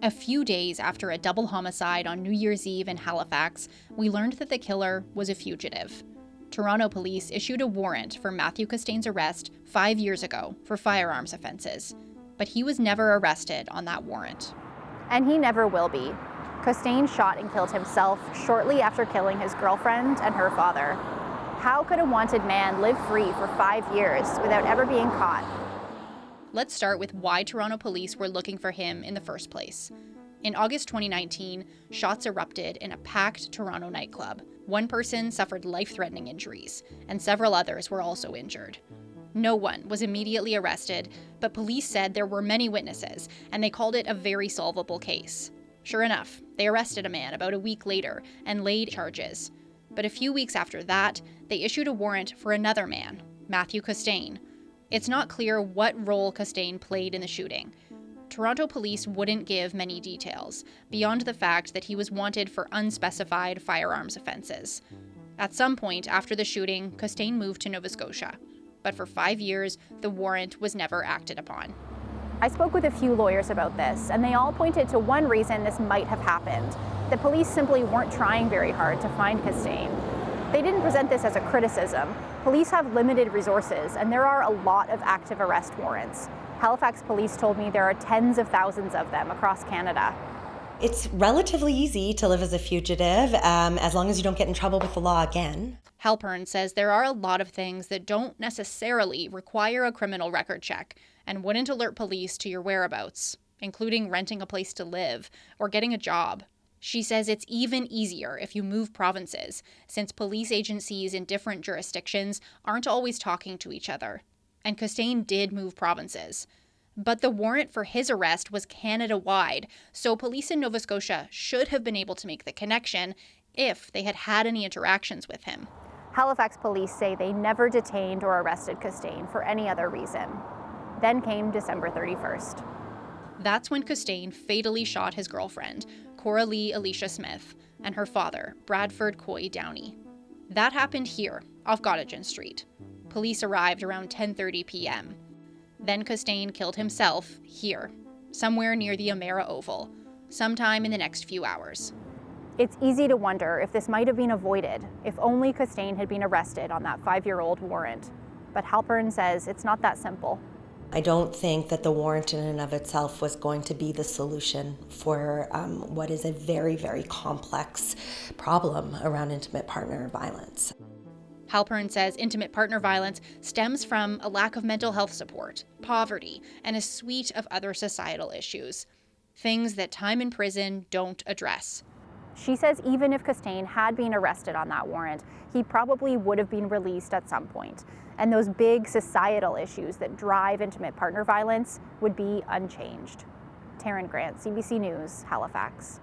A few days after a double homicide on New Year's Eve in Halifax, we learned that the killer was a fugitive. Toronto police issued a warrant for Matthew Costain's arrest 5 years ago for firearms offenses, but he was never arrested on that warrant. And he never will be. Costain shot and killed himself shortly after killing his girlfriend and her father. How could a wanted man live free for 5 years without ever being caught? Let's start with why Toronto police were looking for him in the first place. In August 2019, shots erupted in a packed Toronto nightclub. One person suffered life-threatening injuries, and several others were also injured. No one was immediately arrested, but police said there were many witnesses, and they called it a very solvable case. Sure enough, they arrested a man about a week later and laid charges. But a few weeks after that, they issued a warrant for another man, Matthew Costain. It's not clear what role Costain played in the shooting. Toronto police wouldn't give many details, beyond the fact that he was wanted for unspecified firearms offenses. At some point after the shooting, Costain moved to Nova Scotia. But for 5 years, the warrant was never acted upon. I spoke with a few lawyers about this, and they all pointed to one reason this might have happened. The police simply weren't trying very hard to find Costain. They didn't present this as a criticism. Police have limited resources, and there are a lot of active arrest warrants. Halifax police told me there are tens of thousands of them across Canada. It's relatively easy to live as a fugitive, as long as you don't get in trouble with the law again. Halpern says there are a lot of things that don't necessarily require a criminal record check and wouldn't alert police to your whereabouts, including renting a place to live or getting a job. She says it's even easier if you move provinces, since police agencies in different jurisdictions aren't always talking to each other. And Costain did move provinces. But the warrant for his arrest was Canada-wide, so police in Nova Scotia should have been able to make the connection if they had had any interactions with him. Halifax police say they never detained or arrested Costain for any other reason. Then came December 31st. That's when Costain fatally shot his girlfriend, Coralie Alicia Smith, and her father, Bradford Coy Downey. That happened here, off Gottingen Street. Police arrived around 10:30 p.m. Then Costain killed himself here, somewhere near the Amera Oval, sometime in the next few hours. It's easy to wonder if this might have been avoided if only Costain had been arrested on that 5-year-old warrant. But Halpern says it's not that simple. I don't think that the warrant in and of itself was going to be the solution for what is a very, very complex problem around intimate partner violence. Halpern says intimate partner violence stems from a lack of mental health support, poverty, and a suite of other societal issues. Things that time in prison don't address. She says even if Costain had been arrested on that warrant, he probably would have been released at some point. And those big societal issues that drive intimate partner violence would be unchanged. Taryn Grant, CBC News, Halifax.